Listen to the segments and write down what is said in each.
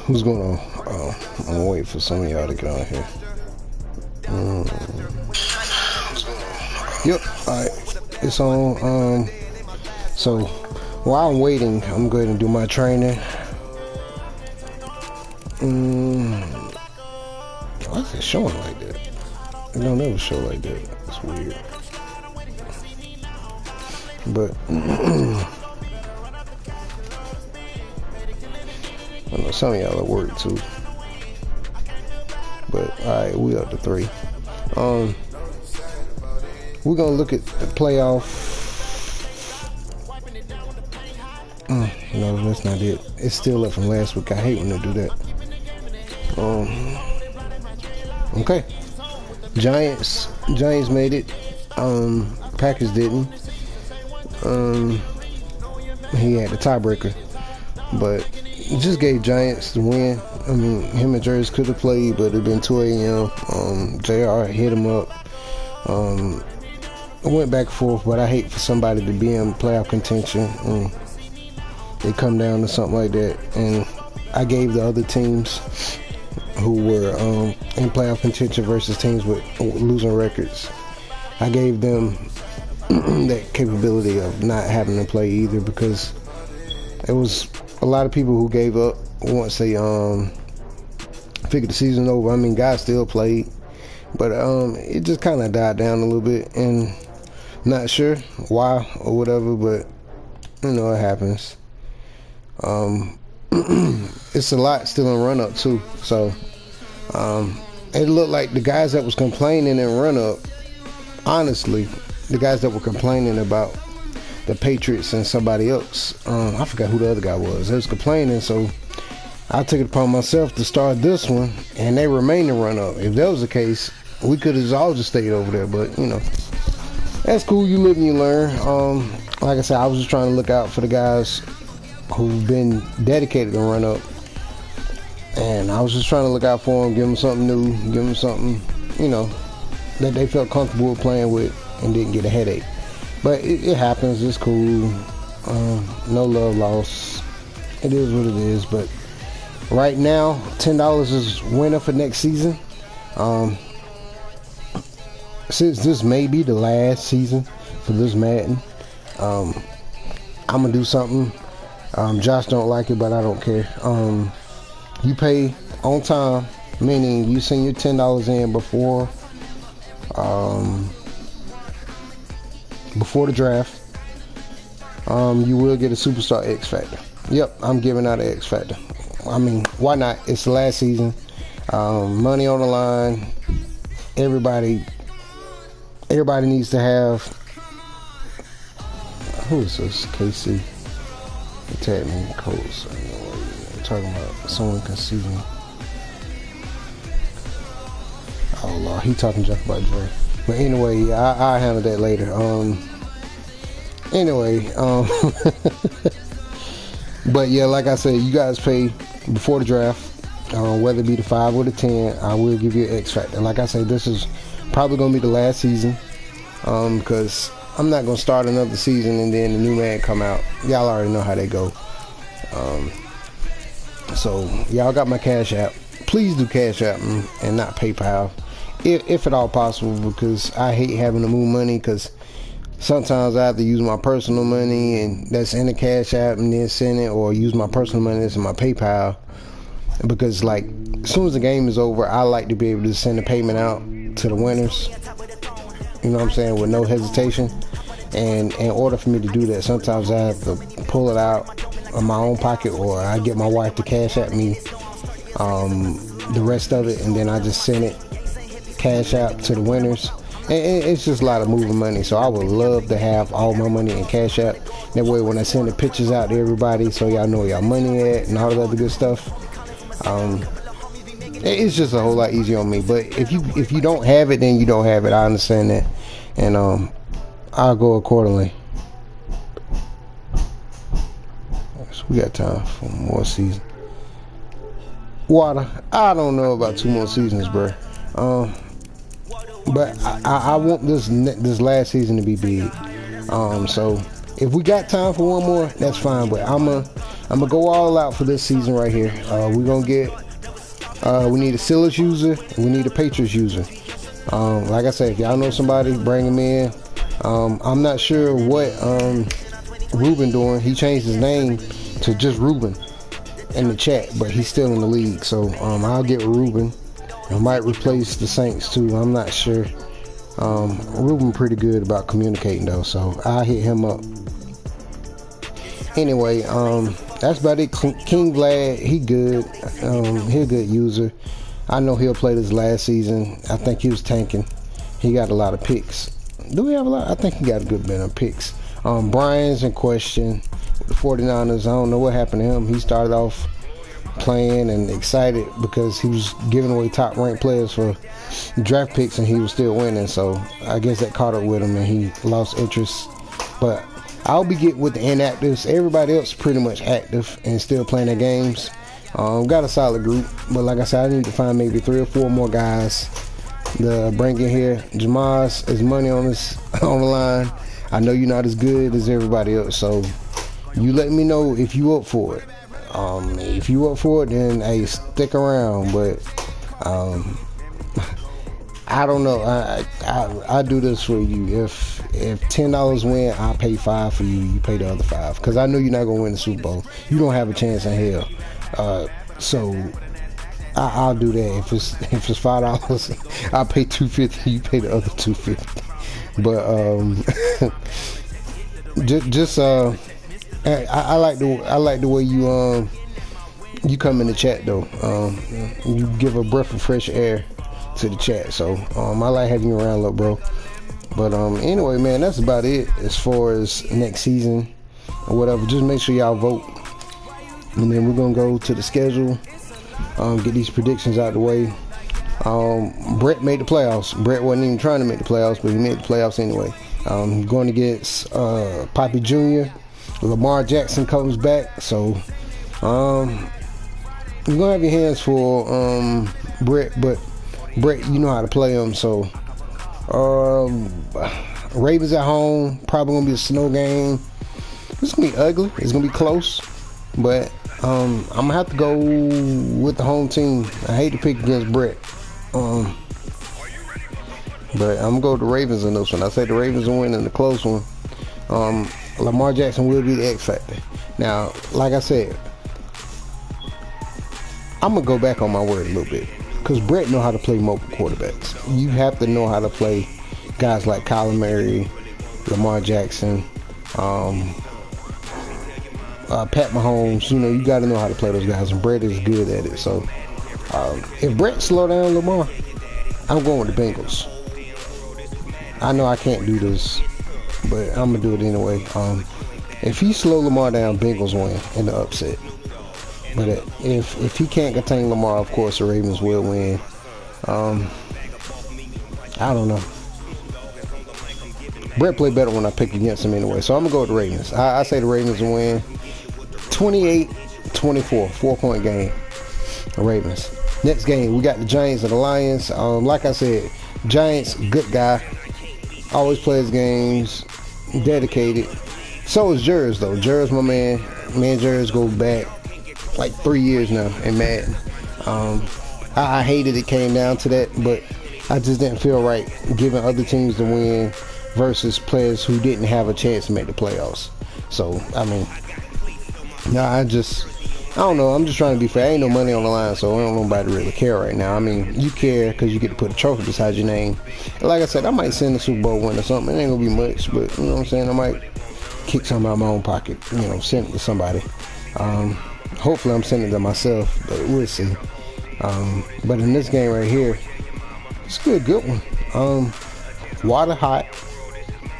What's going on? I'm gonna wait for some of y'all to get on here. Yep, alright. It's on. So while I'm waiting, I'm going to do my training. Why is it showing like that? It don't ever show like that. It's weird. But I know some of y'all at work too. But alright, we up to 3. We're gonna look at the playoff. No, that's not it. It's still up from last week. I hate when they do that. Okay. Giants made it. Packers didn't. He had the tiebreaker, but just gave Giants the win. I mean, him and Jerry could have played, but it'd been 2 a.m. JR hit him up. I went back and forth, but I hate for somebody to be in playoff contention and they come down to something like that. And I gave the other teams who were in playoff contention versus teams with losing records, I gave them that capability of not having to play either, because it was a lot of people who gave up once they figured the season over. I mean, guys still played, but it just kind of died down a little bit, and not sure why or whatever, but you know, it happens. It's a lot still in run up too, so it looked like the guys that was complaining in run up, honestly, the guys that were complaining about the Patriots and somebody else, I forgot who the other guy was, they was complaining, so I took it upon myself to start this one, and they remained in run up. If that was the case, we could have all just stayed over there, but you know, that's cool. You live and you learn. Like I said, I was just trying to look out for the guys who've been dedicated to run up, and I was just trying to look out for them, give them something new, give them something, you know, that they felt comfortable playing with and didn't get a headache. But it happens. It's cool. No love lost. It is what it is. But right now, $10 is winner for next season. Since this may be the last season for this Madden, I'm gonna do something. Josh don't like it, but I don't care. You pay on time, meaning you send your $10 in before the draft. You will get a Superstar X Factor. Yep, I'm giving out an X Factor. I mean, why not? It's the last season. Money on the line. Everybody needs to have. Who is this? KC. He tagged me in the code, so I know what you're talking about. Someone can see me. Oh Lord, he talking junk about Dre. But anyway, yeah, I'll handle that later. But yeah, like I said, you guys pay before the draft, whether it be the 5 or the 10. I will give you an X Factor. Like I said, this is probably gonna be the last season, because I'm not gonna start another season and then the new man come out. Y'all already know how they go. So y'all got my Cash App. Please do Cash App and not PayPal, if at all possible, because I hate having to move money, because sometimes I have to use my personal money and that's in the Cash App and then send it, or use my personal money that's in my PayPal, because like as soon as the game is over, I like to be able to send the payment out to the winners, you know what I'm saying, with no hesitation. And in order for me to do that, sometimes I have to pull it out of my own pocket, or I get my wife to Cash App me the rest of it, and then I just send it Cash App to the winners. And it's just a lot of moving money, so I would love to have all my money in Cash App. That way when I send the pictures out to everybody, so y'all know where y'all money at and all that other good stuff, it's just a whole lot easier on me. But if you don't have it, then you don't have it. I understand that, and I'll go accordingly. So we got time for more season. Water, I don't know about 2 more seasons, bro. but I want this last season to be big. So if we got time for one more, that's fine. But I'm gonna go all out for this season right here. We're gonna get. We need a Steelers user. We need a Patriots user. Like I said, if y'all know somebody, bring him in. I'm not sure what Ruben doing. He changed his name to just Ruben in the chat, but he's still in the league. So I'll get Ruben. I might replace the Saints too. I'm not sure. Ruben pretty good about communicating though, so I'll hit him up. Anyway, that's about it. King Glad, he good. He a good user. I know he'll play this last season. I think he was tanking. He got a lot of picks. Do we have a lot? I think he got a good bit of picks. Brian's in question with the 49ers. I don't know what happened to him. He started off playing and excited because he was giving away top ranked players for draft picks and he was still winning. So I guess that caught up with him and he lost interest. But I'll be getting with the inactives. Everybody else pretty much active and still playing their games. Got a solid group, but like I said, I need to find maybe 3 or 4 more guys to bring in here. Jamaz, is money on the line. I know you're not as good as everybody else, so you let me know if you up for it. If you up for it, then hey, stick around. But I don't know. I do this for you. If $10 win, I'll pay $5 for you. You pay the other $5 because I know you're not gonna win the Super Bowl. You don't have a chance in hell. So I'll do that. If it's $5, I'll pay $2.50. You pay the other $2.50. But I like the way you come in the chat though. You give a breath of fresh air to the chat. So I like having you around, little bro. But anyway, man, that's about it as far as next season or whatever. Just make sure y'all vote. And then we're going to go to the schedule, get these predictions out of the way. Brett made the playoffs. Brett wasn't even trying to make the playoffs, but he made the playoffs anyway. Going against Poppy Jr. Lamar Jackson comes back. So you're going to have your hands full, Brett. But Brett, you know how to play them. So Ravens at home. Probably going to be a snow game. It's going to be ugly. It's going to be close. But I'm gonna have to go with the home team. I hate to pick against Brett, but I'm gonna go with the Ravens in this one. I say the Ravens will win in the close one. Lamar Jackson will be the X factor. Now, like I said, I'm gonna go back on my word a little bit because Brett know how to play mobile quarterbacks. You have to know how to play guys like Kyler Murray, Lamar Jackson. Pat Mahomes, you know, you got to know how to play those guys, and Brett is good at it. So, if Brett slow down Lamar, I'm going with the Bengals. I know I can't do this, but I'm gonna do it anyway. If he slow Lamar down, Bengals win in the upset. But if he can't contain Lamar, of course the Ravens will win. I don't know. Brett played better when I picked against him anyway, so I'm gonna go with the Ravens. I say the Ravens will win. 28-24, 4-point game. The Ravens. Next game, we got the Giants and the Lions. Like I said, Giants, good guy. Always plays games. Dedicated. So is Jers, though. Jers, my man. Me and Jers go back like 3 years now in Madden. I hated it came down to that, but I just didn't feel right giving other teams the win versus players who didn't have a chance to make the playoffs. So, I mean, I don't know. I'm just trying to be fair. Ain't no money on the line, so I don't know nobody really care right now. I mean, you care because you get to put a trophy beside your name. Like I said, I might send a Super Bowl win or something. It ain't gonna be much, but you know what I'm saying. I might kick some out of my own pocket. You know, send it to somebody. Hopefully, I'm sending it to myself, but we'll see. But in this game right here, it's a good one. Water hot,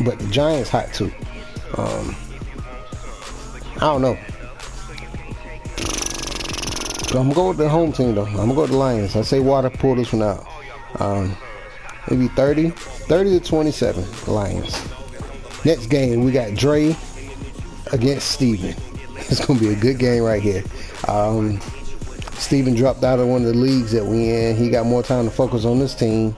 but the Giants hot too. I don't know. I'm going to go with the home team, though. I'm going to go with the Lions. I say Water pull this one out. Maybe 30-27, Lions. Next game, we got Dre against Steven. It's going to be a good game right here. Steven dropped out of one of the leagues that we in. He got more time to focus on this team.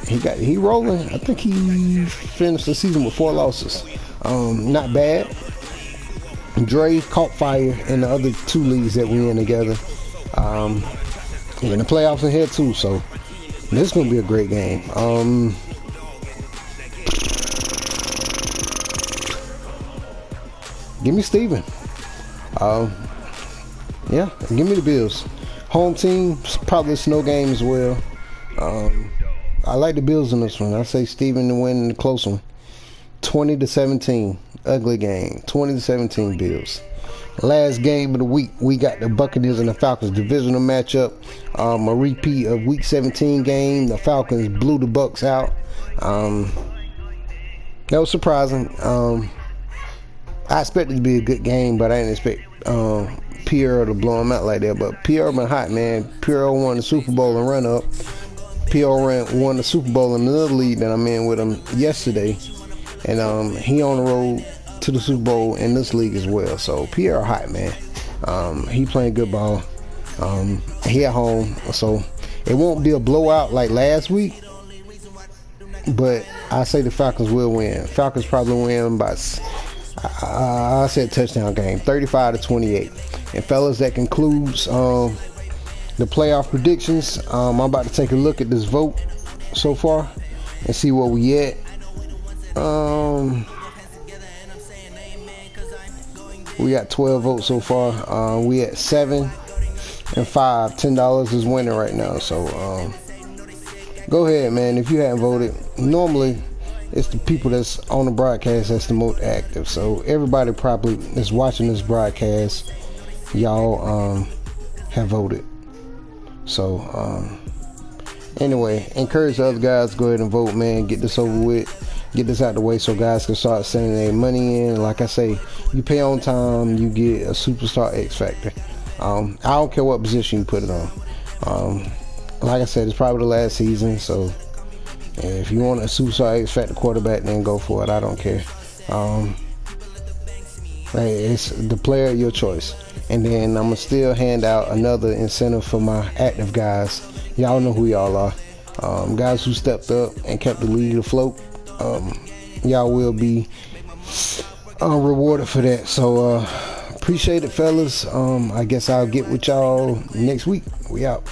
He rolling. I think he finished the season with 4 losses. Not bad. Dre caught fire in the other 2 leagues that we in together. We're in the playoffs in here too, so this is gonna be a great game. Give me Steven. Yeah, give me the Bills. Home team, probably a snow game as well. I like the Bills in this one. I say Steven to win in the close one. 20-17. Ugly game. 20-17 Bills. Last game of the week, we got the Buccaneers and the Falcons divisional matchup. A repeat of Week 17 game. The Falcons blew the Bucs out. That was surprising. I expected it to be a good game, but I didn't expect Pierre to blow him out like that. But Pierre been hot, man. Pierre won the Super Bowl and run up. Pierre won the Super Bowl in another league that I'm in with him yesterday, and he on the road to the Super Bowl in this league as well. So Pierre hot, man. He playing good ball. He at home, so it won't be a blowout like last week, but I say the Falcons will win. Falcons probably win by, I said touchdown game, 35-28. And fellas, that concludes the playoff predictions. I'm about to take a look at this vote so far and see where we at. We got 12 votes so far. We at 7 and 5. $10 is winning right now. So go ahead, man. If you haven't voted, normally it's the people that's on the broadcast that's the most active. So everybody probably that's watching this broadcast, y'all have voted. So anyway, encourage the other guys to go ahead and vote, man. Get this over with. Get this out the way so guys can start sending their money in. Like I say, you pay on time, you get a superstar X Factor. I don't care what position you put it on. Like I said, it's probably the last season, so if you want a superstar X Factor quarterback, then go for it. I don't care. Hey, it's the player your choice. And then I'm gonna still hand out another incentive for my active guys. Y'all know who y'all are. Guys who stepped up and kept the league afloat. Y'all will be rewarded for that. So appreciate it, fellas. I guess I'll get with y'all next week. We out.